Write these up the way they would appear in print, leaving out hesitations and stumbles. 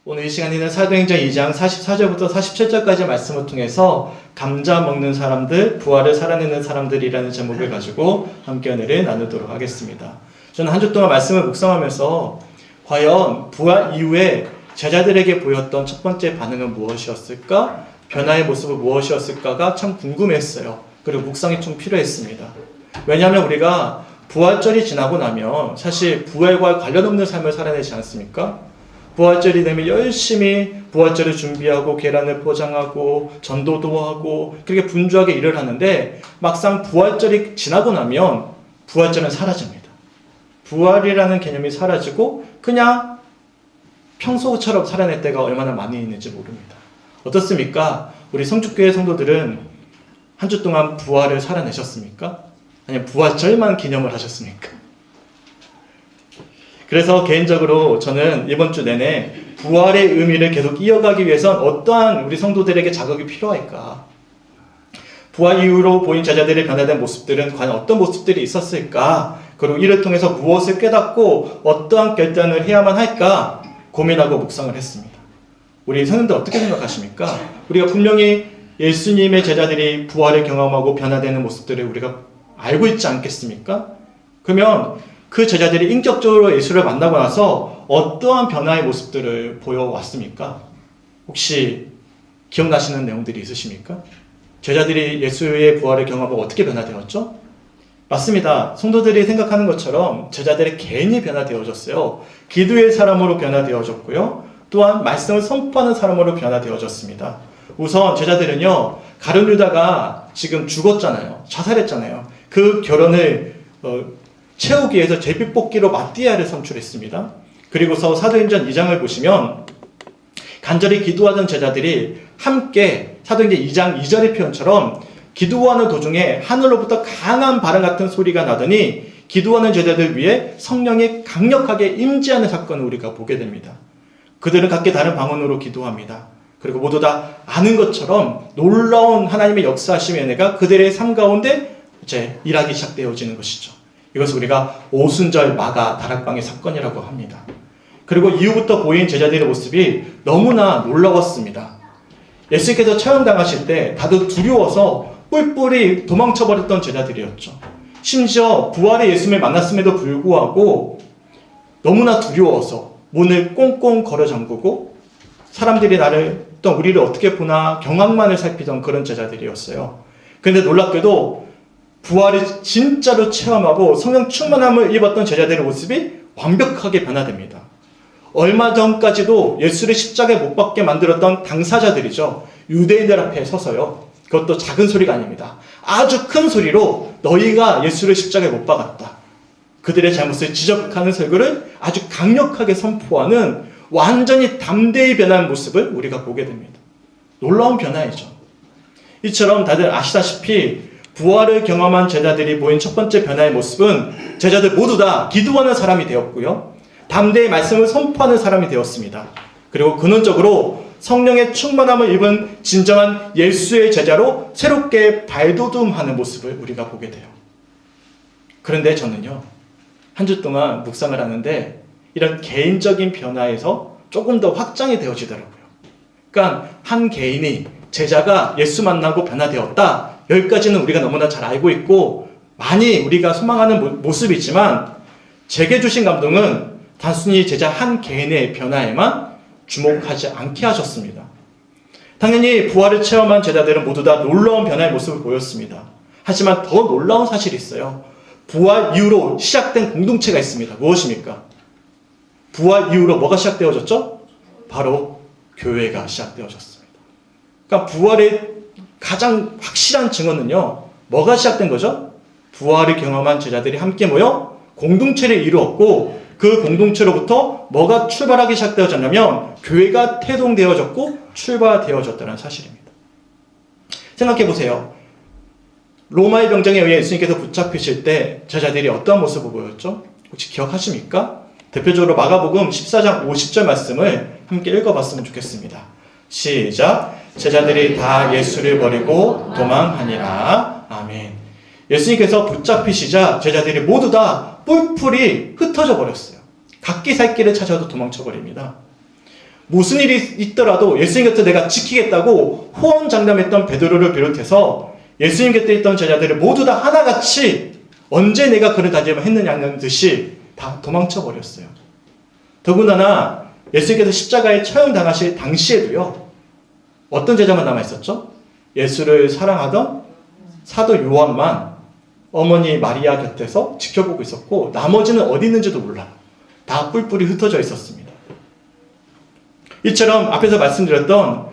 오늘 이 시간에는 사도행전 2장 44절부터 47절까지 말씀을 통해서 감자 먹는 사람들, 부활을 살아내는 사람들이라는 제목을 가지고 함께 은혜를 나누도록 하겠습니다. 저는 한 주 동안 말씀을 묵상하면서 과연 부활 이후에 제자들에게 보였던 첫 번째 반응은 무엇이었을까? 변화의 모습은 무엇이었을까가 참 궁금했어요. 그리고 묵상이 좀 필요했습니다. 왜냐하면 우리가 부활절이 지나고 나면 사실 부활과 관련 없는 삶을 살아내지 않습니까? 부활절이 되면 열심히 부활절을 준비하고 계란을 포장하고 전도도 하고 그렇게 분주하게 일을 하는데 막상 부활절이 지나고 나면 부활절은 사라집니다. 부활이라는 개념이 사라지고 그냥 평소처럼 살아낼 때가 얼마나 많이 있는지 모릅니다. 어떻습니까? 우리 성축교회 성도들은 한 주 동안 부활을 살아내셨습니까? 아니면 부활절만 기념을 하셨습니까? 그래서 개인적으로 저는 이번 주 내내 부활의 의미를 계속 이어가기 위해선 어떠한 우리 성도들에게 자극이 필요할까? 부활 이후로 보인 제자들의 변화된 모습들은 과연 어떤 모습들이 있었을까? 그리고 이를 통해서 무엇을 깨닫고 어떠한 결단을 해야만 할까? 고민하고 묵상을 했습니다. 우리 성도들 어떻게 생각하십니까? 우리가 분명히 예수님의 제자들이 부활을 경험하고 변화되는 모습들을 우리가 알고 있지 않겠습니까? 그러면 그 제자들이 인격적으로 예수를 만나고 나서 어떠한 변화의 모습들을 보여왔습니까? 혹시 기억나시는 내용들이 있으십니까? 제자들이 예수의 부활을 경험하고 어떻게 변화되었죠? 맞습니다. 성도들이 생각하는 것처럼 제자들이 개인이 변화되어졌어요. 기도의 사람으로 변화되어졌고요. 또한 말씀을 선포하는 사람으로 변화되어졌습니다. 우선 제자들은요, 가룟 유다가 지금 죽었잖아요. 자살했잖아요. 그 결혼을 채우기 위해서 제비뽑기로 마띠아를 선출했습니다. 그리고서 사도행전 2장을 보시면 간절히 기도하던 제자들이 함께 사도행전 2장 2절의 표현처럼 기도하는 도중에 하늘로부터 강한 바람 같은 소리가 나더니 기도하는 제자들 위해 성령이 강력하게 임재하는 사건을 우리가 보게 됩니다. 그들은 각기 다른 방언으로 기도합니다. 그리고 모두 다 아는 것처럼 놀라운 하나님의 역사하심의 은혜가 그들의 삶 가운데 이제 일하기 시작되어지는 것이죠. 이것을 우리가 오순절 마가 다락방의 사건이라고 합니다. 그리고 이후부터 보인 제자들의 모습이 너무나 놀라웠습니다. 예수님께서 처형당하실 때 다들 두려워서 뿔뿔이 도망쳐버렸던 제자들이었죠. 심지어 부활의 예수님을 만났음에도 불구하고 너무나 두려워서 문을 꽁꽁 걸어 잠그고 사람들이 우리를 어떻게 보나 경악만을 살피던 그런 제자들이었어요. 그런데 놀랍게도 부활을 진짜로 체험하고 성령 충만함을 입었던 제자들의 모습이 완벽하게 변화됩니다. 얼마 전까지도 예수를 십자가에 못 박게 만들었던 당사자들이죠. 유대인들 앞에 서서요. 그것도 작은 소리가 아닙니다. 아주 큰 소리로 너희가 예수를 십자가에 못 박았다. 그들의 잘못을 지적하는 설교를 아주 강력하게 선포하는 완전히 담대히 변한 모습을 우리가 보게 됩니다. 놀라운 변화이죠. 이처럼 다들 아시다시피 부활을 경험한 제자들이 보인 첫 번째 변화의 모습은 제자들 모두 다 기도하는 사람이 되었고요. 담대히 말씀을 선포하는 사람이 되었습니다. 그리고 근원적으로 성령의 충만함을 입은 진정한 예수의 제자로 새롭게 발돋움하는 모습을 우리가 보게 돼요. 그런데 저는요, 한 주 동안 묵상을 하는데 이런 개인적인 변화에서 조금 더 확장이 되어지더라고요. 그러니까 한 개인이 제자가 예수 만나고 변화되었다. 여기까지는 우리가 너무나 잘 알고 있고 많이 우리가 소망하는 모습이지만 제게 주신 감동은 단순히 제자 한 개인의 변화에만 주목하지 않게 하셨습니다. 당연히 부활을 체험한 제자들은 모두 다 놀라운 변화의 모습을 보였습니다. 하지만 더 놀라운 사실이 있어요. 부활 이후로 시작된 공동체가 있습니다. 무엇입니까? 부활 이후로 뭐가 시작되어졌죠? 바로 교회가 시작되어졌습니다. 그러니까 부활의 가장 확실한 증언은요, 뭐가 시작된 거죠? 부활을 경험한 제자들이 함께 모여 공동체를 이루었고 그 공동체로부터 뭐가 출발하기 시작되어졌냐면 교회가 태동되어졌고 출발되어졌다는 사실입니다. 생각해 보세요. 로마의 병정에 의해 예수님께서 붙잡히실 때 제자들이 어떠한 모습을 보였죠? 혹시 기억하십니까? 대표적으로 마가복음 14장 50절 말씀을 함께 읽어봤으면 좋겠습니다. 시작! 제자들이 다 예수를 버리고 도망하니라. 아멘. 예수님께서 붙잡히시자 제자들이 모두 다 뿔뿔이 흩어져 버렸어요. 각기 살 길을 찾아도 도망쳐 버립니다. 무슨 일이 있더라도 예수님 곁에 내가 지키겠다고 호언장담했던 베드로를 비롯해서 예수님 곁에 있던 제자들을 모두 다 하나같이 언제 내가 그를 다짐했느냐는 듯이 다 도망쳐 버렸어요. 더군다나 예수님께서 십자가에 처형당하실 당시에도요, 어떤 제자만 남아있었죠? 예수를 사랑하던 사도 요한만 어머니 마리아 곁에서 지켜보고 있었고, 나머지는 어디 있는지도 몰라요. 다 뿔뿔이 흩어져 있었습니다. 이처럼 앞에서 말씀드렸던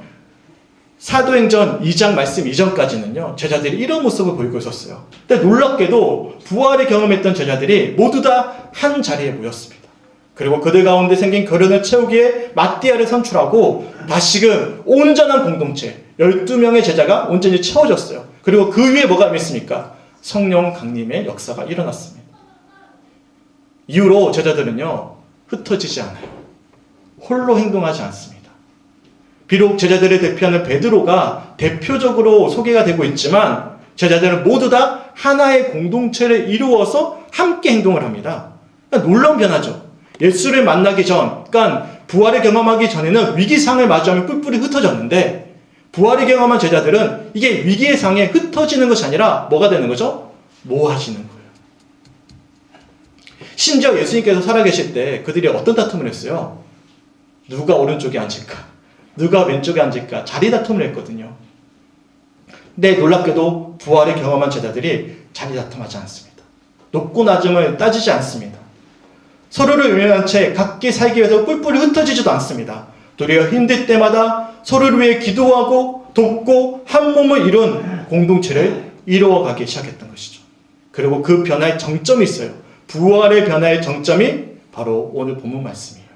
사도행전 2장 말씀 이전까지는요, 제자들이 이런 모습을 보이고 있었어요. 근데 놀랍게도 부활을 경험했던 제자들이 모두 다 한 자리에 모였습니다. 그리고 그들 가운데 생긴 결연을 채우기에 마띠아를 선출하고 다시금 온전한 공동체 12명의 제자가 온전히 채워졌어요. 그리고 그 위에 뭐가 있습니까? 성령 강림의 역사가 일어났습니다. 이후로 제자들은요, 흩어지지 않아요. 홀로 행동하지 않습니다. 비록 제자들을 대표하는 베드로가 대표적으로 소개가 되고 있지만 제자들은 모두 다 하나의 공동체를 이루어서 함께 행동을 합니다. 그러니까 놀라운 변화죠. 예수를 만나기 전, 그러니까 부활을 경험하기 전에는 위기상을 마주하며 뿔뿔이 흩어졌는데 부활을 경험한 제자들은 이게 위기의 상에 흩어지는 것이 아니라 뭐가 되는 거죠? 모아지는 거예요. 심지어 예수님께서 살아계실 때 그들이 어떤 다툼을 했어요? 누가 오른쪽에 앉을까? 누가 왼쪽에 앉을까? 자리 다툼을 했거든요. 근데 놀랍게도 부활을 경험한 제자들이 자리 다툼하지 않습니다. 높고 낮음을 따지지 않습니다. 서로를 외면한 채 각기 살기 위해서 뿔뿔이 흩어지지도 않습니다. 도리어 힘들 때마다 서로를 위해 기도하고 돕고 한 몸을 이룬 공동체를 이루어가기 시작했던 것이죠. 그리고 그 변화의 정점이 있어요. 부활의 변화의 정점이 바로 오늘 본문 말씀이에요.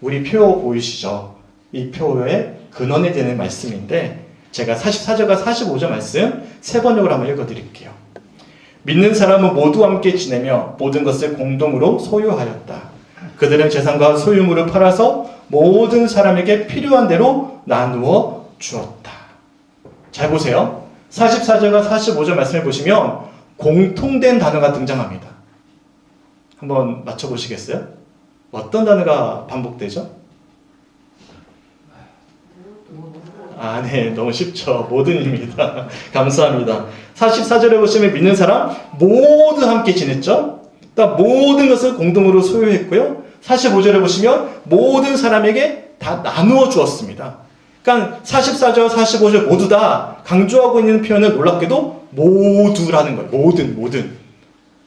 우리 표 보이시죠? 이 표의 근원이 되는 말씀인데 제가 44절과 45절 말씀 세 번역으로 한번 읽어드릴게요. 믿는 사람은 모두 함께 지내며 모든 것을 공동으로 소유하였다. 그들은 재산과 소유물을 팔아서 모든 사람에게 필요한 대로 나누어 주었다. 잘 보세요. 44절과 45절 말씀을 보시면 공통된 단어가 등장합니다. 한번 맞춰보시겠어요? 어떤 단어가 반복되죠? 네, 너무 쉽죠. 모든입니다. 감사합니다. 44절에 보시면 믿는 사람 모두 함께 지냈죠. 모든 것을 공동으로 소유했고요. 45절에 보시면 모든 사람에게 다 나누어 주었습니다. 그러니까 44절, 45절 모두 다 강조하고 있는 표현은 놀랍게도 모두라는 거예요. 모든.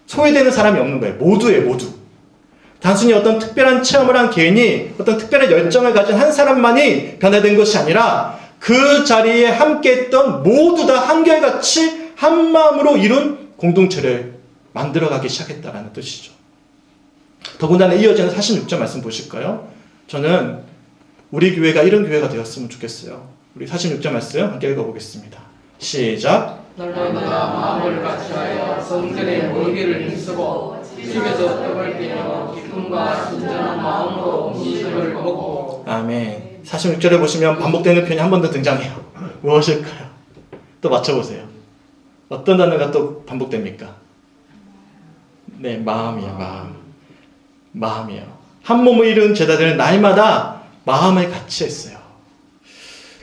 소외되는 사람이 없는 거예요. 모두예요, 모두. 단순히 어떤 특별한 체험을 한 개인이 어떤 특별한 열정을 가진 한 사람만이 변화된 것이 아니라 그 자리에 함께했던 모두 다 한결같이 한 마음으로 이룬 공동체를 만들어가기 시작했다는 뜻이죠. 더군다나 이어지는 46절 말씀 보실까요? 저는 우리 교회가 이런 교회가 되었으면 좋겠어요. 우리 46절 말씀 함께 읽어보겠습니다. 시작. 날마다 마음을 같이하여 성전에 모이기를 힘쓰고 집에서 떡을 떼며 기쁨과 순전한 마음으로 음식을 먹고. 아멘. 46절에 보시면 반복되는 표현이 한 번 더 등장해요. 무엇일까요? 또 맞춰보세요. 어떤 단어가 또 반복됩니까? 네, 마음이에요. 마음이에요. 한 몸을 이룬 제자들은 날마다 마음을 같이 했어요.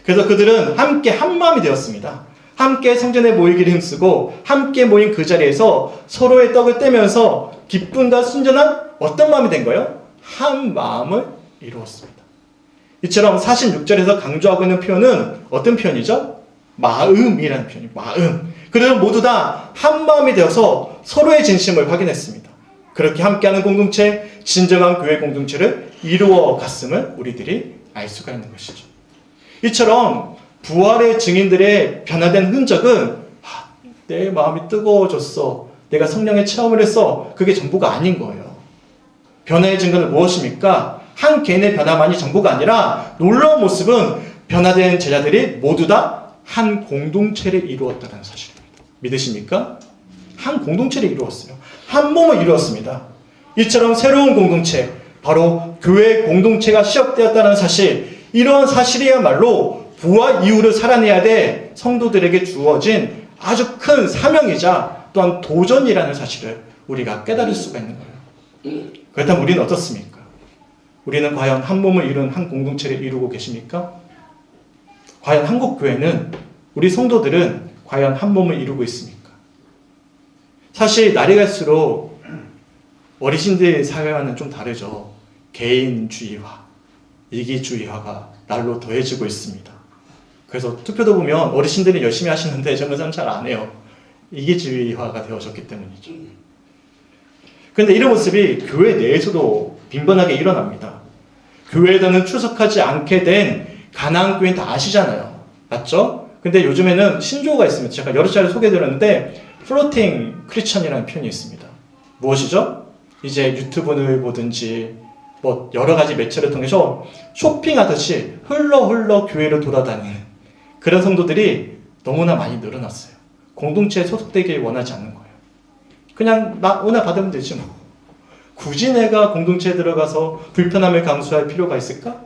그래서 그들은 함께 한 마음이 되었습니다. 함께 성전에 모이기를 힘쓰고 함께 모인 그 자리에서 서로의 떡을 떼면서 기쁨과 순전한 어떤 마음이 된 거예요? 한 마음을 이루었습니다. 이처럼 46절에서 강조하고 있는 표현은 어떤 표현이죠? 마음이라는 표현이에요. 마음. 그들은 모두 다 한 마음이 되어서 서로의 진심을 확인했습니다. 그렇게 함께하는 공동체, 진정한 교회 공동체를 이루어 갔음을 우리들이 알 수가 있는 것이죠. 이처럼 부활의 증인들의 변화된 흔적은 내 마음이 뜨거워졌어, 내가 성령의 체험을 했어, 그게 전부가 아닌 거예요. 변화의 증거는 무엇입니까? 한 개인의 변화만이 전부가 아니라 놀라운 모습은 변화된 제자들이 모두 다 한 공동체를 이루었다는 사실입니다. 믿으십니까? 한 공동체를 이루었어요. 한 몸을 이루었습니다. 이처럼 새로운 공동체, 바로 교회 공동체가 시작되었다는 사실, 이러한 사실이야말로 부활 이후를 살아내야 될 성도들에게 주어진 아주 큰 사명이자 또한 도전이라는 사실을 우리가 깨달을 수가 있는 거예요. 그렇다면 우리는 어떻습니까? 우리는 과연 한 몸을 이룬 한 공동체를 이루고 계십니까? 과연 한국교회는, 우리 성도들은 과연 한 몸을 이루고 있습니까? 사실 날이 갈수록 어르신들 사회와는 좀 다르죠. 개인주의화, 이기주의화가 날로 더해지고 있습니다. 그래서 투표도 보면 어르신들이 열심히 하시는데 정말 잘 안 해요. 이기주의화가 되어졌기 때문이죠. 그런데 이런 모습이 교회 내에서도 빈번하게 일어납니다. 교회에는 출석하지 않게 된 가나안 교인 다 아시잖아요. 맞죠? 근데 요즘에는 신조어가 있습니다. 제가 여러 차례 소개해드렸는데 플로팅 크리스천이라는 표현이 있습니다. 무엇이죠? 이제 유튜브를 보든지 뭐 여러 가지 매체를 통해서 쇼핑하듯이 흘러 교회를 돌아다니는 그런 성도들이 너무나 많이 늘어났어요. 공동체에 소속되길 원하지 않는 거예요. 그냥 나 은혜 받으면 되지 뭐. 굳이 내가 공동체에 들어가서 불편함을 감수할 필요가 있을까?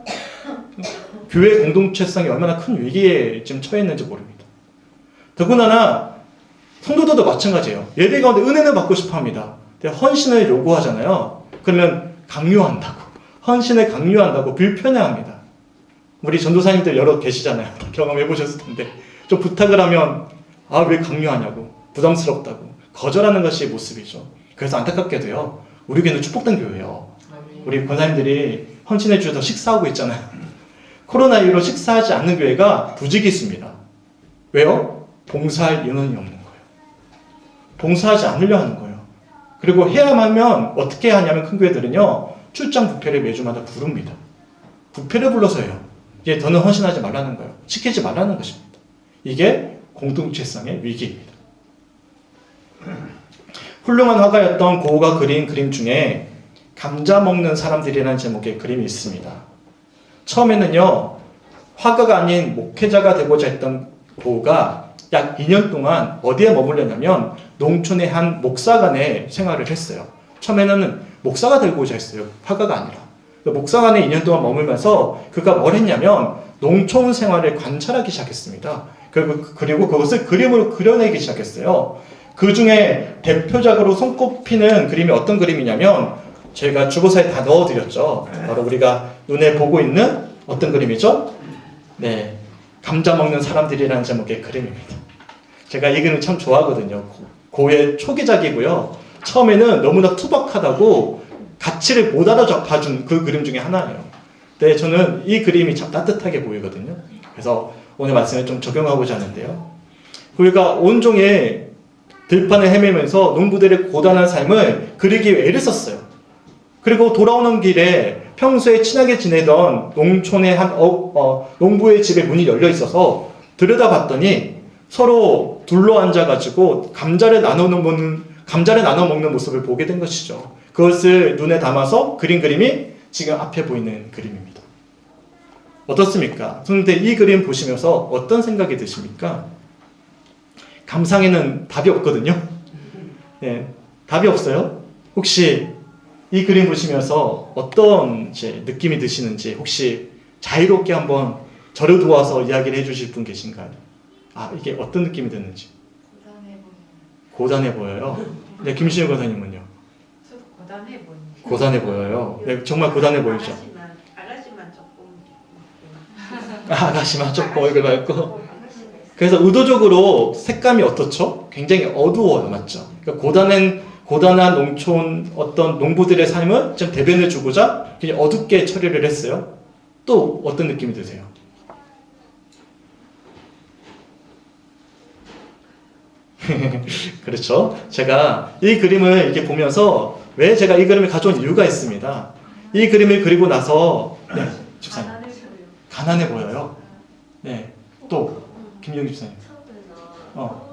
교회 공동체성이 얼마나 큰 위기에 지금 처해 있는지 모릅니다. 더군다나 성도들도 마찬가지예요. 예배 가운데 은혜를 받고 싶어 합니다. 근데 헌신을 요구하잖아요. 그러면 강요한다고. 헌신을 강요한다고 불편해합니다. 우리 전도사님들 여러 계시잖아요. 경험해 보셨을 텐데 좀 부탁을 하면 아, 왜 강요하냐고, 부담스럽다고 거절하는 것이 모습이죠. 그래서 안타깝게도요, 우리 교회는 축복된 교회예요. 우리 권사님들이 헌신해 주셔서 식사하고 있잖아요. 코로나19로 식사하지 않는 교회가 부지기수입니다. 왜요? 봉사할 인원이 없는 거예요. 봉사하지 않으려 하는 거예요. 그리고 해야만 하면 어떻게 하냐면 큰 교회들은요, 출장 부패를 매주마다 부릅니다. 부패를 불러서 해요. 이게 더는 헌신하지 말라는 거예요. 시키지 말라는 것입니다. 이게 공동체성의 위기입니다. 훌륭한 화가였던 고우가 그린 그림 중에 감자 먹는 사람들이라는 제목의 그림이 있습니다. 처음에는요, 화가가 아닌 목회자가 되고자 했던 고우가 약 2년 동안 어디에 머물렀냐면 농촌의 한 목사관에 생활을 했어요. 처음에는 목사가 되고자 했어요. 화가가 아니라. 목사관에 2년 동안 머물면서 그가 뭘 했냐면 농촌 생활을 관찰하기 시작했습니다. 그리고 그것을 그림으로 그려내기 시작했어요. 그 중에 대표작으로 손꼽히는 그림이 어떤 그림이냐면 저희가 주보사에 다 넣어드렸죠. 바로 우리가 눈에 보고 있는 어떤 그림이죠? 네, 감자 먹는 사람들이라는 제목의 그림입니다. 제가 이 그림 참 좋아하거든요. 고의 초기작이고요. 처음에는 너무나 투박하다고 가치를 못 알아봐준 그 그림 중에 하나예요. 근데 저는 이 그림이 참 따뜻하게 보이거든요. 그래서 오늘 말씀에 좀 적용하고자 하는데요. 우리가 온종일 들판을 헤매면서 농부들의 고단한 삶을 그리기 위해 애를 썼어요. 그리고 돌아오는 길에 평소에 친하게 지내던 농촌의 한 농부의 집에 문이 열려 있어서 들여다봤더니 서로 둘러앉아가지고 감자를 나눠 먹는 모습을 보게 된 것이죠. 그것을 눈에 담아서 그린 그림이 지금 앞에 보이는 그림입니다. 어떻습니까? 그런데 이 그림 보시면서 어떤 생각이 드십니까? 감상에는 답이 없거든요. 네, 답이 없어요. 혹시 이 그림 보시면서 어떤 느낌이 드시는지 혹시 자유롭게 한번 저를 도와서 이야기를 해주실 분 계신가요? 아, 이게 어떤 느낌이 드는지. 고단해 보여요. 네, 김신우 권사님은요? 저도 고단해 보여요. 고단해 보여요. 네, 정말 고단해 보이죠. 아가씨만 조금. 아가씨만 조금 얼굴 밝고. 그래서 의도적으로 색감이 어떻죠? 굉장히 어두워요, 맞죠? 그러니까 고단한 농촌 어떤 농부들의 삶을 좀 대변해 주고자 그냥 어둡게 처리를 했어요. 또 어떤 느낌이 드세요? 그렇죠. 제가 이 그림을 이렇게 보면서 왜 제가 이 그림을 가져온 이유가 있습니다. 이 그림을 그리고 나서 네, 집사님. 가난해 보여요. 네, 또 김영희 집사님. 얼굴을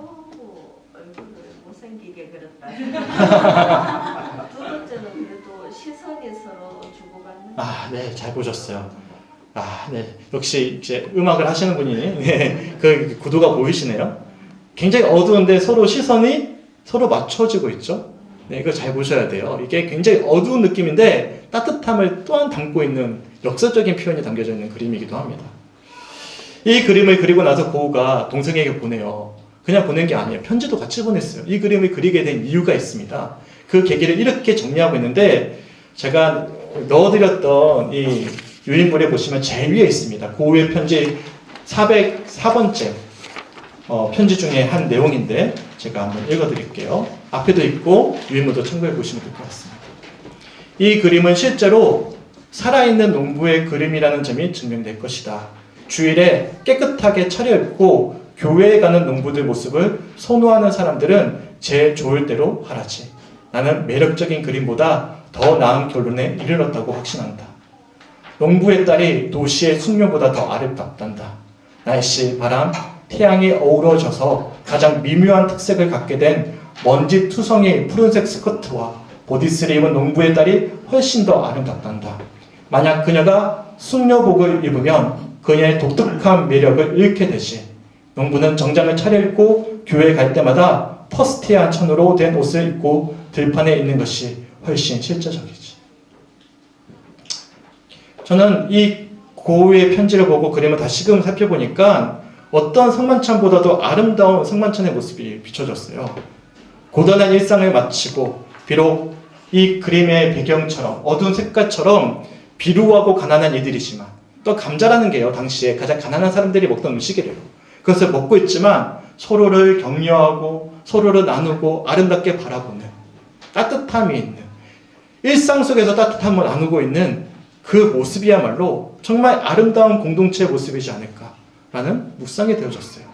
못생기게 그렸다. 두 번째는 그래도 시선이 서로 주고받는. 아, 네, 잘 보셨어요. 아, 네, 역시 이제 음악을 하시는 분이 네, 그 구도가 보이시네요. 굉장히 어두운데 서로 시선이 서로 맞춰지고 있죠. 네, 이거 잘 보셔야 돼요. 이게 굉장히 어두운 느낌인데 따뜻함을 또한 담고 있는 역사적인 표현이 담겨져 있는 그림이기도 합니다. 이 그림을 그리고 나서 고우가 동생에게 보내요. 그냥 보낸 게 아니에요. 편지도 같이 보냈어요. 이 그림을 그리게 된 이유가 있습니다. 그 계기를 이렇게 정리하고 있는데 제가 넣어드렸던 이 유인물에 보시면 제일 위에 있습니다. 고우의 편지 404번째 편지 중에 한 내용인데 제가 한번 읽어드릴게요. 앞에도 있고 유인물도 참고해 보시면 될 것 같습니다. 이 그림은 실제로 살아있는 농부의 그림이라는 점이 증명될 것이다. 주일에 깨끗하게 차려입고 교회에 가는 농부들 모습을 선호하는 사람들은 제 좋을 대로 하라지. 나는 매력적인 그림보다 더 나은 결론에 이르렀다고 확신한다. 농부의 딸이 도시의 숙녀보다 더 아름답단다. 날씨, 바람, 태양이 어우러져서 가장 미묘한 특색을 갖게 된 먼지 투성이 푸른색 스커트와 보디스를 입은 농부의 딸이 훨씬 더 아름답단다. 만약 그녀가 숙녀복을 입으면 그녀의 독특한 매력을 잃게 되지. 농부는 정장을 차려입고 교회에 갈 때마다 퍼스티한 천으로 된 옷을 입고 들판에 있는 것이 훨씬 실제적이지. 저는 이 고우의 편지를 보고 그림을 다시금 살펴보니까 어떤 성만찬보다도 아름다운 성만찬의 모습이 비춰졌어요. 고단한 일상을 마치고 비록 이 그림의 배경처럼 어두운 색깔처럼 비루하고 가난한 이들이지만 또 감자라는 게요, 당시에 가장 가난한 사람들이 먹던 음식이래요. 그것을 먹고 있지만 서로를 격려하고 서로를 나누고 아름답게 바라보는 따뜻함이 있는, 일상 속에서 따뜻함을 나누고 있는 그 모습이야말로 정말 아름다운 공동체의 모습이지 않을까라는 묵상이 되어졌어요.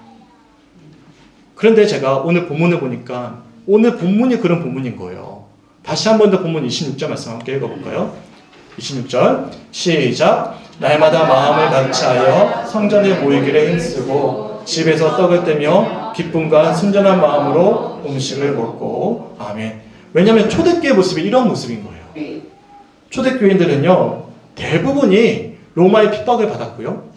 그런데 제가 오늘 본문을 보니까 오늘 본문이 그런 본문인 거예요. 다시 한 번 더 본문 26절 말씀 함께 읽어볼까요? 26절 시작. 날마다 마음을 같이하여 성전에 모이기를 힘쓰고 집에서 떡을 떼며 기쁨과 순전한 마음으로 음식을 먹고. 아멘. 왜냐하면 초대교회 모습이 이런 모습인 거예요. 초대교인들은요, 대부분이 로마의 핍박을 받았고요,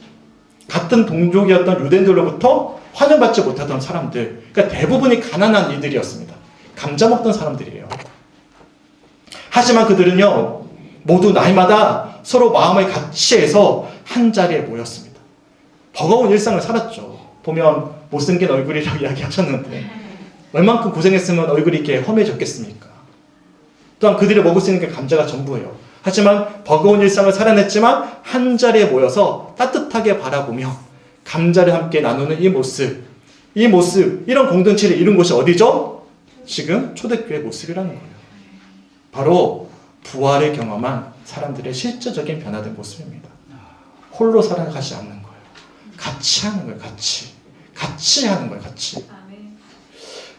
같은 동족이었던 유대인들로부터 환영받지 못하던 사람들, 그러니까 대부분이 가난한 이들이었습니다. 감자 먹던 사람들이에요. 하지만 그들은요, 모두 날마다 서로 마음을 같이 해서 한 자리에 모였습니다. 버거운 일상을 살았죠. 보면 못생긴 얼굴이라고 이야기하셨는데 얼만큼 고생했으면 얼굴이 이렇게 험해졌겠습니까? 또한 그들이 먹을 수 있는 게 감자가 전부예요. 하지만 버거운 일상을 살아냈지만 한 자리에 모여서 따뜻하게 바라보며 감자를 함께 나누는 이 모습, 이런 공동체를 이룬 곳이 어디죠? 지금 초대교회 모습이라는 거예요. 바로 부활을 경험한 사람들의 실제적인 변화된 모습입니다. 홀로 살아가지 않는 거예요. 같이 하는 거예요. 같이 하는 거예요. 같이.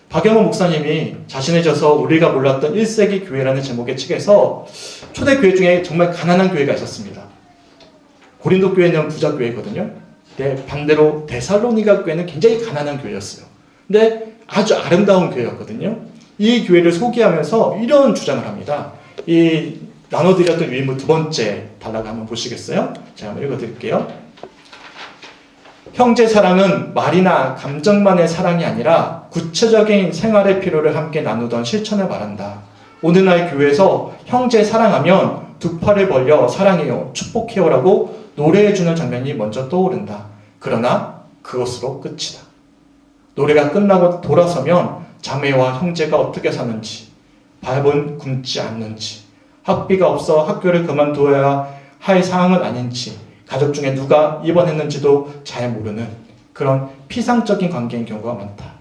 박영호 목사님이 자신의 저서 우리가 몰랐던 1세기 교회라는 제목의 책에서 초대교회 중에 정말 가난한 교회가 있었습니다. 고린도 교회는 부자 교회거든요. 근데 반대로 데살로니가 교회는 굉장히 가난한 교회였어요. 근데 아주 아름다운 교회였거든요. 이 교회를 소개하면서 이런 주장을 합니다. 이 나눠드렸던 유인물 두 번째 단락을 한번 보시겠어요? 제가 한번 읽어드릴게요. 형제 사랑은 말이나 감정만의 사랑이 아니라 구체적인 생활의 필요를 함께 나누던 실천을 말한다. 오늘날 교회에서 형제 사랑하면 두 팔을 벌려 사랑해요, 축복해요라고 노래해주는 장면이 먼저 떠오른다. 그러나 그것으로 끝이다. 노래가 끝나고 돌아서면 자매와 형제가 어떻게 사는지, 밥은 굶지 않는지, 학비가 없어 학교를 그만두어야 할 상황은 아닌지, 가족 중에 누가 입원했는지도 잘 모르는 그런 피상적인 관계인 경우가 많다.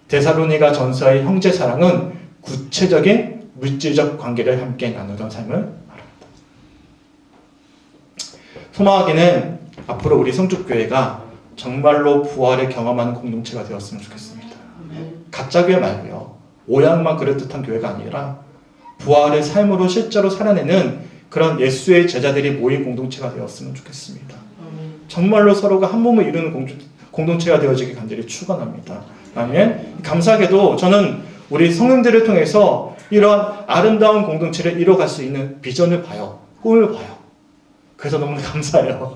데살로니가 전서의 형제 사랑은 구체적인 물질적 관계를 함께 나누던 삶을 말한다. 소망하기는 앞으로 우리 성축교회가 정말로 부활을 경험하는 공동체가 되었으면 좋겠습니다. 가짜 교회 말고요, 오양만 그럴듯한 교회가 아니라 부활의 삶으로 실제로 살아내는 그런 예수의 제자들이 모인 공동체가 되었으면 좋겠습니다. 정말로 서로가 한 몸을 이루는 공동체가 되어지길 간절히 축원합니다. 아멘. 감사하게도 저는 우리 성령들을 통해서 이러한 아름다운 공동체를 이뤄갈 수 있는 비전을 봐요. 꿈을 봐요. 그래서 너무나 감사해요.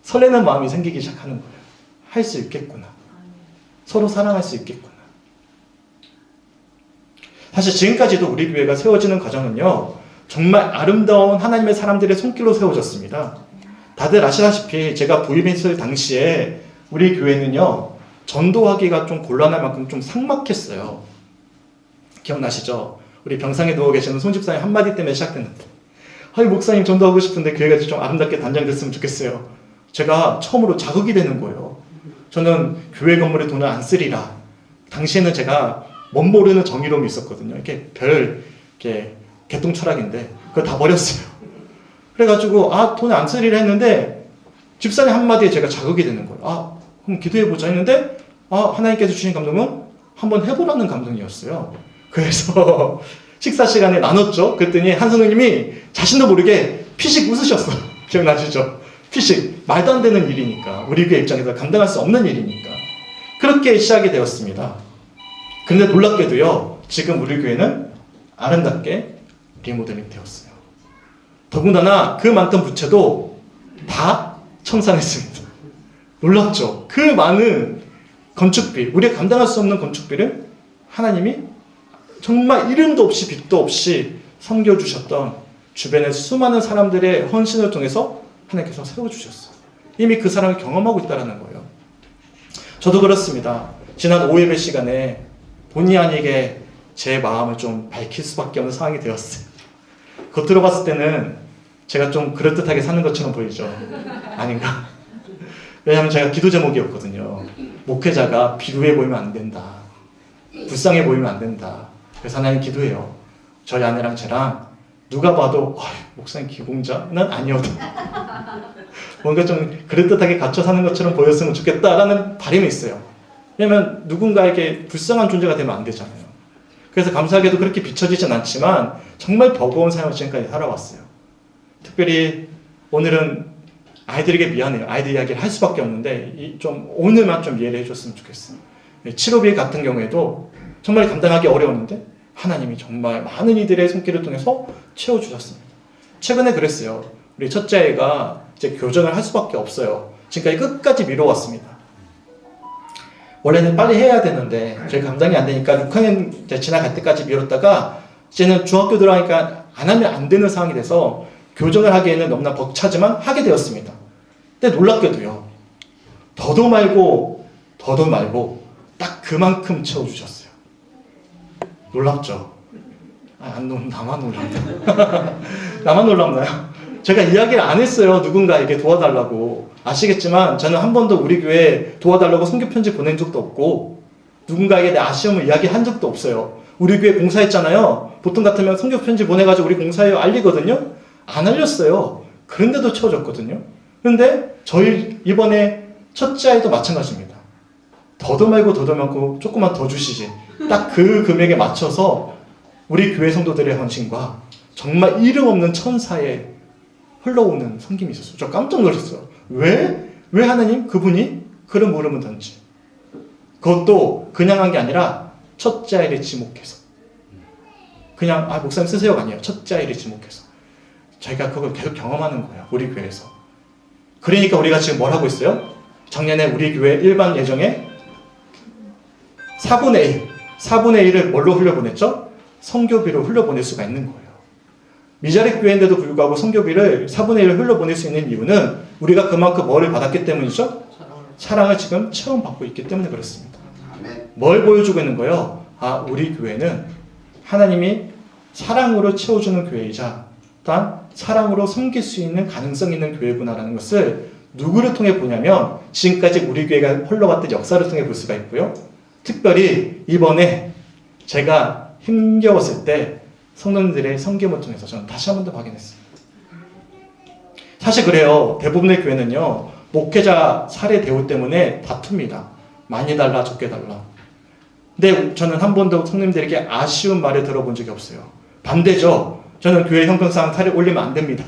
설레는 마음이 생기기 시작하는 거예요. 할 수 있겠구나. 서로 사랑할 수 있겠구나. 사실 지금까지도 우리 교회가 세워지는 과정은요, 정말 아름다운 하나님의 사람들의 손길로 세워졌습니다. 다들 아시다시피 제가 부임했을 당시에 우리 교회는요, 전도하기가 좀 곤란할 만큼 좀 삭막했어요. 기억나시죠? 우리 병상에 누워 계시는 손 집사님 한마디 때문에 시작됐는데 아니 목사님 전도하고 싶은데 교회가 좀 아름답게 단장됐으면 좋겠어요. 제가 처음으로 자극이 되는 거예요. 저는 교회 건물에 돈을 안 쓰리라. 당시에는 제가 멋 모르는 정의로움이 있었거든요. 이렇게 이렇게 개똥 철학인데 그걸 다 버렸어요. 그래가지고 돈을 안 쓰리라 했는데 집사님 한마디에 제가 자극이 되는 거예요. 그럼 기도해보자 했는데 하나님께서 주신 감동은 한번 해보라는 감동이었어요. 그래서 식사 시간에 나눴죠. 그랬더니 한 선생님이 자신도 모르게 피식 웃으셨어요. 기억나시죠? 피식. 말도 안 되는 일이니까. 우리 교회 입장에서 감당할 수 없는 일이니까. 그렇게 시작이 되었습니다. 근데 놀랍게도요. 지금 우리 교회는 아름답게 리모델링 되었어요. 더군다나 그 많던 부채도 다 청산했습니다. 놀랍죠? 그 많은 건축비, 우리가 감당할 수 없는 건축비를 하나님이 정말 이름도 없이 빛도 없이 섬겨주셨던 주변의 수많은 사람들의 헌신을 통해서 하나님께서 세워주셨어요. 이미 그 사람을 경험하고 있다는 거예요. 저도 그렇습니다. 지난 5예배 시간에 본의 아니게 제 마음을 좀 밝힐 수밖에 없는 상황이 되었어요. 겉으로 봤을 때는 제가 좀 그럴듯하게 사는 것처럼 보이죠? 아닌가? 왜냐하면 제가 기도 제목이었거든요. 목회자가 비루해 보이면 안 된다. 불쌍해 보이면 안 된다. 그래서 하나님 기도해요. 저희 아내랑 저랑 누가 봐도 목사님 기공자는 아니어도 뭔가 좀 그럴듯하게 갇혀 사는 것처럼 보였으면 좋겠다라는 바람이 있어요. 왜냐하면 누군가에게 불쌍한 존재가 되면 안 되잖아요. 그래서 감사하게도 그렇게 비춰지진 않지만 정말 버거운 삶을 지금까지 살아왔어요. 특별히 오늘은 아이들에게 미안해요. 아이들 이야기를 할 수밖에 없는데 좀 오늘만 좀 이해를 해줬으면 좋겠어요. 치료비 같은 경우에도 정말 감당하기 어려웠는데 하나님이 정말 많은 이들의 손길을 통해서 채워주셨습니다. 최근에 그랬어요. 우리 첫째 아이가 이제 교정을 할 수밖에 없어요. 지금까지 끝까지 미뤄왔습니다. 원래는 빨리 해야 되는데 저희 감당이 안 되니까 6학년 지나갈 때까지 미뤘다가 이제는 중학교 들어가니까 안 하면 안 되는 상황이 돼서 교정을 하기에는 너무나 벅차지만 하게 되었습니다. 근데 놀랍게도요. 더도 말고 딱 그만큼 채워주셨어요. 놀랍죠? 나만 놀랍나요? 나만 놀랍나요? 제가 이야기를 안 했어요. 누군가에게 도와달라고. 아시겠지만 저는 한 번도 우리 교회에 도와달라고 선교편지 보낸 적도 없고 누군가에게 내 아쉬움을 이야기한 적도 없어요. 우리 교회 공사했잖아요. 보통 같으면 선교편지 보내가지고 우리 공사해요 알리거든요. 안 알렸어요. 그런데도 채워졌거든요. 그런데 저희 이번에 첫째 아이도 마찬가지입니다. 더도 말고 조금만 더 주시지. 딱 그 금액에 맞춰서 우리 교회 성도들의 헌신과 정말 이름 없는 천사의 흘러오는 섬김이 있었어요. 저 깜짝 놀랐어요. 왜 하나님 그분이 그런 물음을 던지. 그것도 그냥 한 게 아니라 첫째 아이를 지목해서. 그냥 목사님 쓰세요가 아니에요. 첫째 아이를 지목해서. 저희가 그걸 계속 경험하는 거예요. 우리 교회에서. 그러니까 우리가 지금 뭘 하고 있어요? 작년에 우리 교회 일반 예정에 4분의 1을 뭘로 흘려보냈죠? 선교비로 흘려보낼 수가 있는 거예요. 미자립 교회인데도 불구하고 선교비를 4분의 1을 흘려보낼 수 있는 이유는 우리가 그만큼 뭐를 받았기 때문이죠? 사랑을 지금 체험받고 있기 때문에 그렇습니다. 뭘 보여주고 있는 거예요? 우리 교회는 하나님이 사랑으로 채워주는 교회이자 또한 사랑으로 섬길 수 있는 가능성 있는 교회구나라는 것을 누구를 통해 보냐면 지금까지 우리 교회가 흘러왔던 역사를 통해 볼 수가 있고요. 특별히 이번에 제가 힘겨웠을 때 성도님들의 섬김을 통해서 저는 다시 한 번 더 확인했습니다. 사실 그래요. 대부분의 교회는요. 목회자 사례 대우 때문에 다툽니다. 많이 달라 적게 달라. 근데 저는 한 번도 성도님들에게 아쉬운 말을 들어본 적이 없어요. 반대죠. 저는 교회 형평상 사례 올리면 안 됩니다.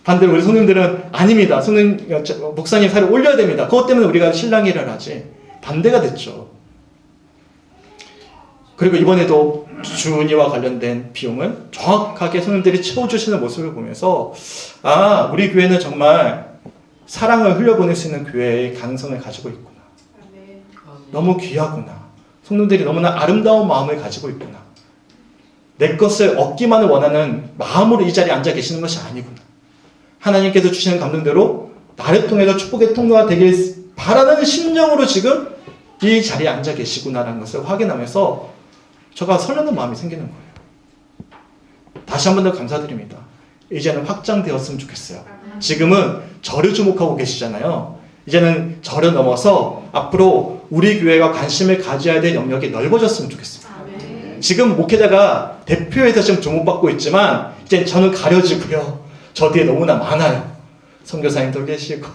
반대로 우리 성도님들은 아닙니다. 목사님 사례 올려야 됩니다. 그것 때문에 우리가 신랑이를 하지. 반대가 됐죠. 그리고 이번에도 주은이와 관련된 비용을 정확하게 성도님들이 채워주시는 모습을 보면서 우리 교회는 정말 사랑을 흘려보낼 수 있는 교회의 가능성을 가지고 있구나. 너무 귀하구나. 성도들이 너무나 아름다운 마음을 가지고 있구나. 내 것을 얻기만을 원하는 마음으로 이 자리에 앉아 계시는 것이 아니구나. 하나님께서 주시는 감동대로 나를 통해서 축복의 통로가 되길 바라는 심령으로 지금 이 자리에 앉아 계시구나라는 것을 확인하면서 제가 설레는 마음이 생기는 거예요. 다시 한 번 더 감사드립니다. 이제는 확장되었으면 좋겠어요. 지금은 저를 주목하고 계시잖아요. 이제는 저를 넘어서 앞으로 우리 교회가 관심을 가져야 될 영역이 넓어졌으면 좋겠습니다. 지금 목회자가 대표에서 지금 주목받고 있지만 이제 저는 가려지고요. 저 뒤에 너무나 많아요. 선교사님도 계시고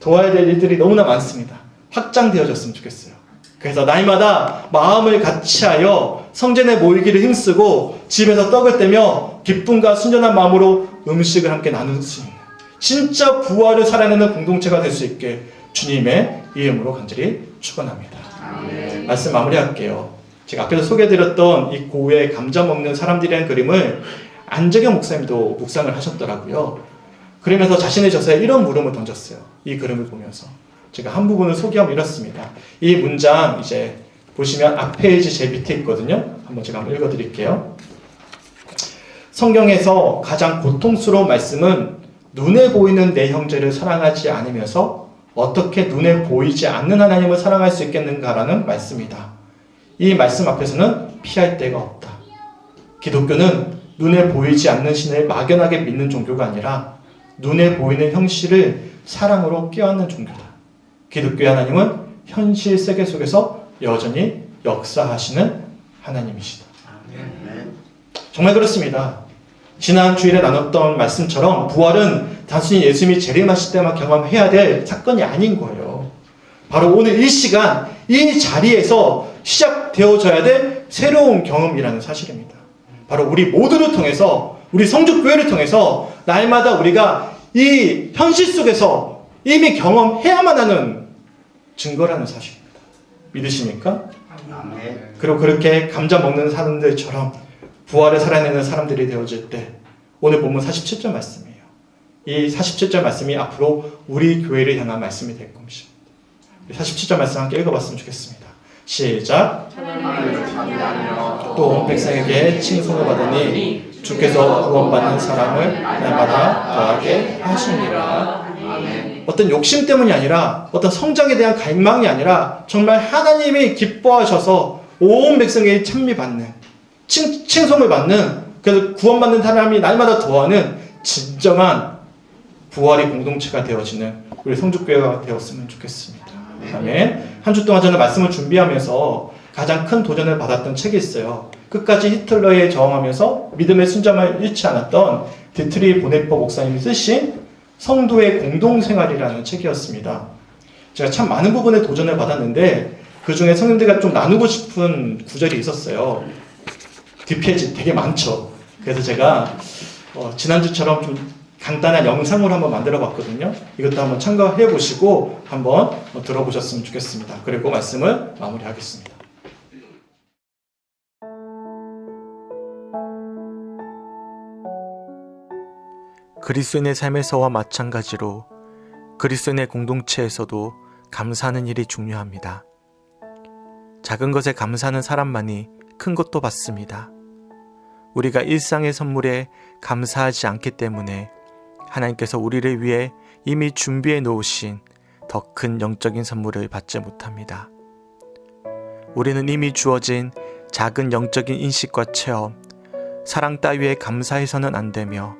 도와야 될 일들이 너무나 많습니다. 확장되어졌으면 좋겠어요. 그래서 날마다 마음을 같이하여 성전에 모이기를 힘쓰고 집에서 떡을 떼며 기쁨과 순전한 마음으로 음식을 함께 나눌 수 있는 진짜 부활을 살아내는 공동체가 될 수 있게 주님의 이름으로 간절히 축원합니다. 말씀 마무리할게요. 제가 앞에서 소개해드렸던 이 고에 감자 먹는 사람들이라는 그림을 안재경 목사님도 묵상을 하셨더라고요. 그러면서 자신의 저서에 이런 물음을 던졌어요. 이 그림을 보면서 제가 한 부분을 소개하면 이렇습니다. 이 문장 이제 보시면 앞 페이지 제 밑에 있거든요. 제가 한번 읽어드릴게요. 성경에서 가장 고통스러운 말씀은 눈에 보이는 내 형제를 사랑하지 않으면서 어떻게 눈에 보이지 않는 하나님을 사랑할 수 있겠는가라는 말씀이다. 이 말씀 앞에서는 피할 데가 없다. 기독교는 눈에 보이지 않는 신을 막연하게 믿는 종교가 아니라 눈에 보이는 형실을 사랑으로 껴안는 종교다. 기독교의 하나님은 현실 세계 속에서 여전히 역사하시는 하나님이시다. 정말 그렇습니다. 지난 주일에 나눴던 말씀처럼 부활은 단순히 예수님이 재림하실 때만 경험해야 될 사건이 아닌 거예요. 바로 오늘 이 시간, 이 자리에서 시작되어져야 될 새로운 경험이라는 사실입니다. 바로 우리 모두를 통해서, 우리 성주교회를 통해서 날마다 우리가 이 현실 속에서 이미 경험해야만 하는 증거라는 사실입니다. 믿으십니까? 그리고 그렇게 감자 먹는 사람들처럼 부활을 살아내는 사람들이 되어질 때 오늘 본문 47절 말씀이에요. 이 47절 말씀이 앞으로 우리 교회를 향한 말씀이 될 것입니다. 47절 말씀 함께 읽어봤으면 좋겠습니다. 시작. 또 백성에게 칭송을 받으니 주께서 구원받는 사람을 날마다 더하게 하시니라. 어떤 욕심 때문이 아니라 어떤 성장에 대한 갈망이 아니라 정말 하나님이 기뻐하셔서 온 백성에게 찬미받는 칭송을 받는, 그래서 구원받는 사람이 날마다 더하는 진정한 부활의 공동체가 되어지는 우리 성주교회가 되었으면 좋겠습니다. 아멘. 한 주 동안 저는 말씀을 준비하면서 가장 큰 도전을 받았던 책이 있어요. 끝까지 히틀러에 저항하면서 믿음의 순정을 잃지 않았던 디트리 보네퍼 목사님이 쓰신 성도의 공동생활이라는 책이었습니다. 제가 참 많은 부분에 도전을 받았는데 그 중에 성님들과 좀 나누고 싶은 구절이 있었어요. 뒷페이지 되게 많죠. 그래서 제가 지난주처럼 좀 간단한 영상으로 한번 만들어 봤거든요. 이것도 한번 참고해 보시고 한번 들어보셨으면 좋겠습니다. 그리고 말씀을 마무리하겠습니다. 그리스도인의 삶에서와 마찬가지로 그리스도인의 공동체에서도 감사하는 일이 중요합니다. 작은 것에 감사하는 사람만이 큰 것도 받습니다. 우리가 일상의 선물에 감사하지 않기 때문에 하나님께서 우리를 위해 이미 준비해 놓으신 더 큰 영적인 선물을 받지 못합니다. 우리는 이미 주어진 작은 영적인 인식과 체험, 사랑 따위에 감사해서는 안 되며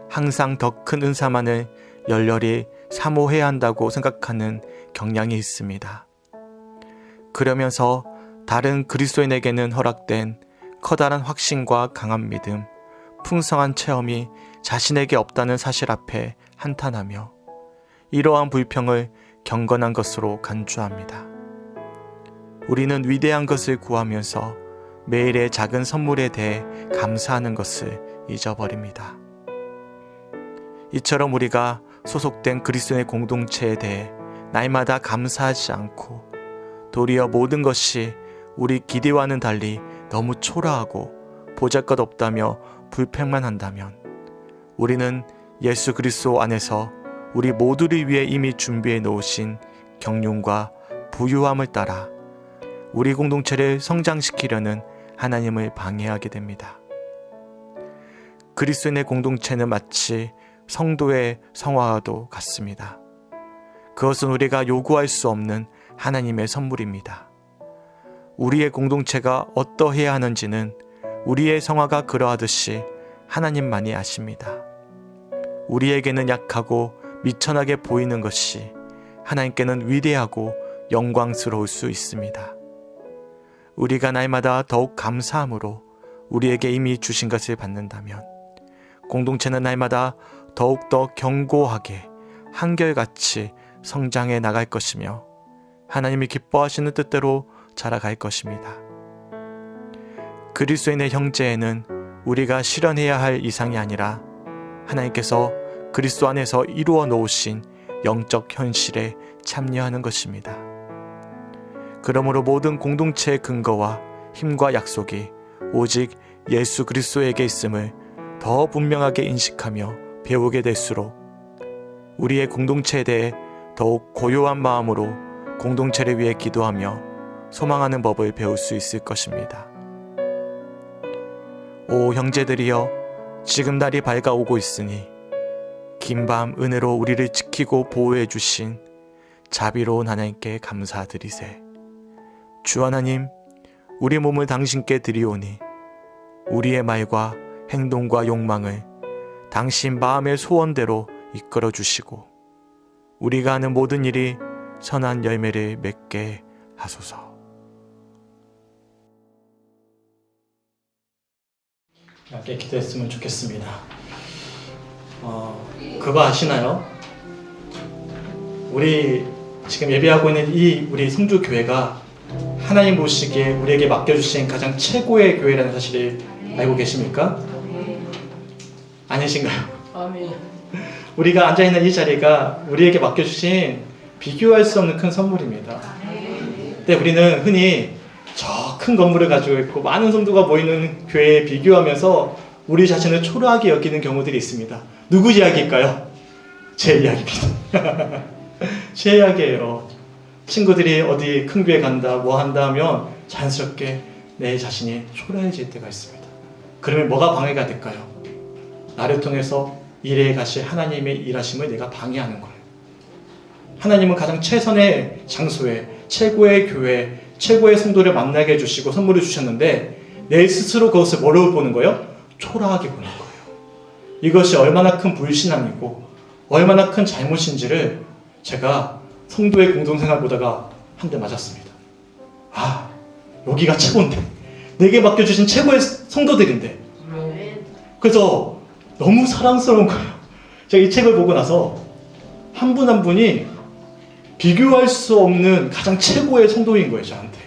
항상 더 큰 은사만을 열렬히 사모해야 한다고 생각하는 경향이 있습니다. 그러면서 다른 그리스도인에게는 허락된 커다란 확신과 강한 믿음, 풍성한 체험이 자신에게 없다는 사실 앞에 한탄하며 이러한 불평을 경건한 것으로 간주합니다. 우리는 위대한 것을 구하면서 매일의 작은 선물에 대해 감사하는 것을 잊어버립니다. 이처럼 우리가 소속된 그리스도의 공동체에 대해 날마다 감사하지 않고 도리어 모든 것이 우리 기대와는 달리 너무 초라하고 보잘것없다며 불평만 한다면 우리는 예수 그리스도 안에서 우리 모두를 위해 이미 준비해 놓으신 경륜과 부유함을 따라 우리 공동체를 성장시키려는 하나님을 방해하게 됩니다. 그리스도인의 공동체는 마치 성도의 성화와도 같습니다. 그것은 우리가 요구할 수 없는 하나님의 선물입니다. 우리의 공동체가 어떠해야 하는지는 우리의 성화가 그러하듯이 하나님만이 아십니다. 우리에게는 약하고 미천하게 보이는 것이 하나님께는 위대하고 영광스러울 수 있습니다. 우리가 날마다 더욱 감사함으로 우리에게 이미 주신 것을 받는다면 공동체는 날마다 더욱더 견고하게 한결같이 성장해 나갈 것이며 하나님이 기뻐하시는 뜻대로 자라갈 것입니다. 그리스도인의 형제에는 우리가 실현해야 할 이상이 아니라 하나님께서 그리스도 안에서 이루어 놓으신 영적 현실에 참여하는 것입니다. 그러므로 모든 공동체의 근거와 힘과 약속이 오직 예수 그리스도에게 있음을 더 분명하게 인식하며 배우게 될수록 우리의 공동체에 대해 더욱 고요한 마음으로 공동체를 위해 기도하며 소망하는 법을 배울 수 있을 것입니다. 오 형제들이여, 지금 날이 밝아오고 있으니 긴 밤 은혜로 우리를 지키고 보호해 주신 자비로운 하나님께 감사드리세. 주 하나님, 우리 몸을 당신께 드리오니 우리의 말과 행동과 욕망을 당신 마음의 소원대로 이끌어 주시고 우리가 하는 모든 일이 선한 열매를 맺게 하소서. 함께 기도했으면 좋겠습니다. 그거 아시나요? 우리 지금 예배하고 있는 이 우리 성주교회가 하나님 보시기에 우리에게 맡겨주신 가장 최고의 교회라는 사실을 알고 계십니까? 아니신가요? 아멘. 우리가 앉아있는 이 자리가 우리에게 맡겨주신 비교할 수 없는 큰 선물입니다. 근데 우리는 흔히 저 큰 건물을 가지고 있고 많은 성도가 모이는 교회에 비교하면서 우리 자신을 초라하게 여기는 경우들이 있습니다. 누구 이야기일까요? 제 이야기입니다. 제 이야기예요. 친구들이 어디 큰 교회 간다 뭐 한다 하면 자연스럽게 내 자신이 초라해질 때가 있습니다. 그러면 뭐가 방해가 될까요? 나를 통해서 일해 가실 하나님의 일하심을 내가 방해하는 거예요. 하나님은 가장 최선의 장소에 최고의 교회, 최고의 성도를 만나게 해주시고 선물을 주셨는데 내 스스로 그것을 뭐로 보는 거예요? 초라하게 보는 거예요. 이것이 얼마나 큰 불신앙이고 얼마나 큰 잘못인지를 제가 성도의 공동생활 보다가 한 대 맞았습니다. 아, 여기가 최고인데, 내게 맡겨주신 최고의 성도들인데. 그래서 너무 사랑스러운 거예요. 제가 이 책을 보고 나서 한 분 한 분이 비교할 수 없는 가장 최고의 성도인 거예요, 저한테.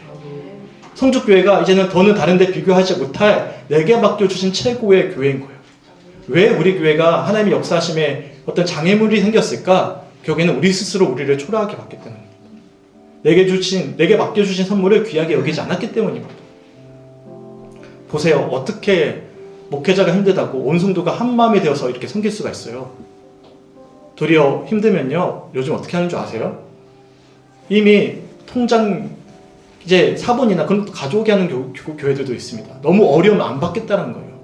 성주교회가 이제는 더는 다른 데 비교하지 못할 내게 맡겨주신 최고의 교회인 거예요. 왜 우리 교회가 하나님의 역사하심에 어떤 장애물이 생겼을까? 결국에는 우리 스스로 우리를 초라하게 봤기 때문입니다. 내게 맡겨주신 선물을 귀하게 여기지 않았기 때문입니다. 보세요. 어떻게 목회자가 힘들다고 온 성도가 한 마음이 되어서 이렇게 섬길 수가 있어요. 도리어 힘들면요, 요즘 어떻게 하는 줄 아세요? 이미 통장 이제 사본이나 그런 것도 가져오게 하는 교회들도 있습니다. 너무 어려우면 안 받겠다는 거예요.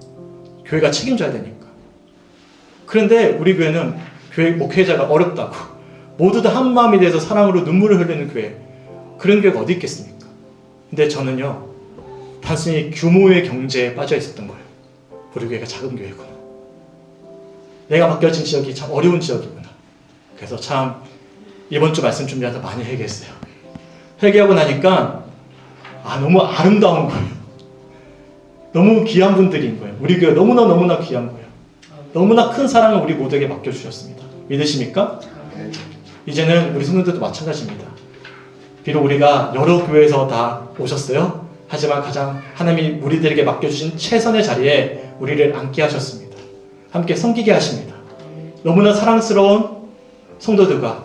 교회가 책임져야 되니까. 그런데 우리 교회는 교회 목회자가 어렵다고 모두 다 한 마음이 돼서 사랑으로 눈물을 흘리는 교회, 그런 교회가 어디 있겠습니까? 근데 저는요, 단순히 규모의 경제에 빠져 있었던 거예요. 우리 교회가 작은 교회구나, 내가 맡겨진 지역이 참 어려운 지역이구나. 그래서 참 이번 주 말씀 준비하다 많이 회개했어요. 회개하고 나니까 너무 아름다운 거예요. 너무 귀한 분들인 거예요. 우리 교회 너무나 귀한 거예요. 너무나 큰 사랑을 우리 모두에게 맡겨주셨습니다. 믿으십니까? 이제는 우리 성도들도 마찬가지입니다. 비록 우리가 여러 교회에서 다 오셨어요. 하지만 가장 하나님이 우리들에게 맡겨주신 최선의 자리에 우리를 앉게 하셨습니다. 함께 섬기게 하십니다. 너무나 사랑스러운 성도들과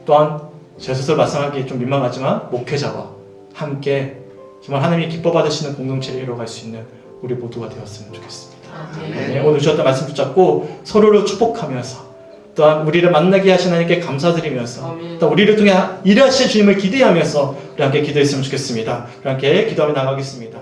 또한 제 스스로 말씀하기 좀 민망하지만 목회자와 함께 정말 하나님이 기뻐 받으시는 공동체를 이뤄갈 수 있는 우리 모두가 되었으면 좋겠습니다. 네, 오늘 주셨던 말씀 붙잡고 서로를 축복하면서 또한 우리를 만나게 하신 하나님께 감사드리면서 또 우리를 통해 일하실 주님을 기대하면서 우리 함께 기도했으면 좋겠습니다. 우리 함께 기도하며 나가겠습니다.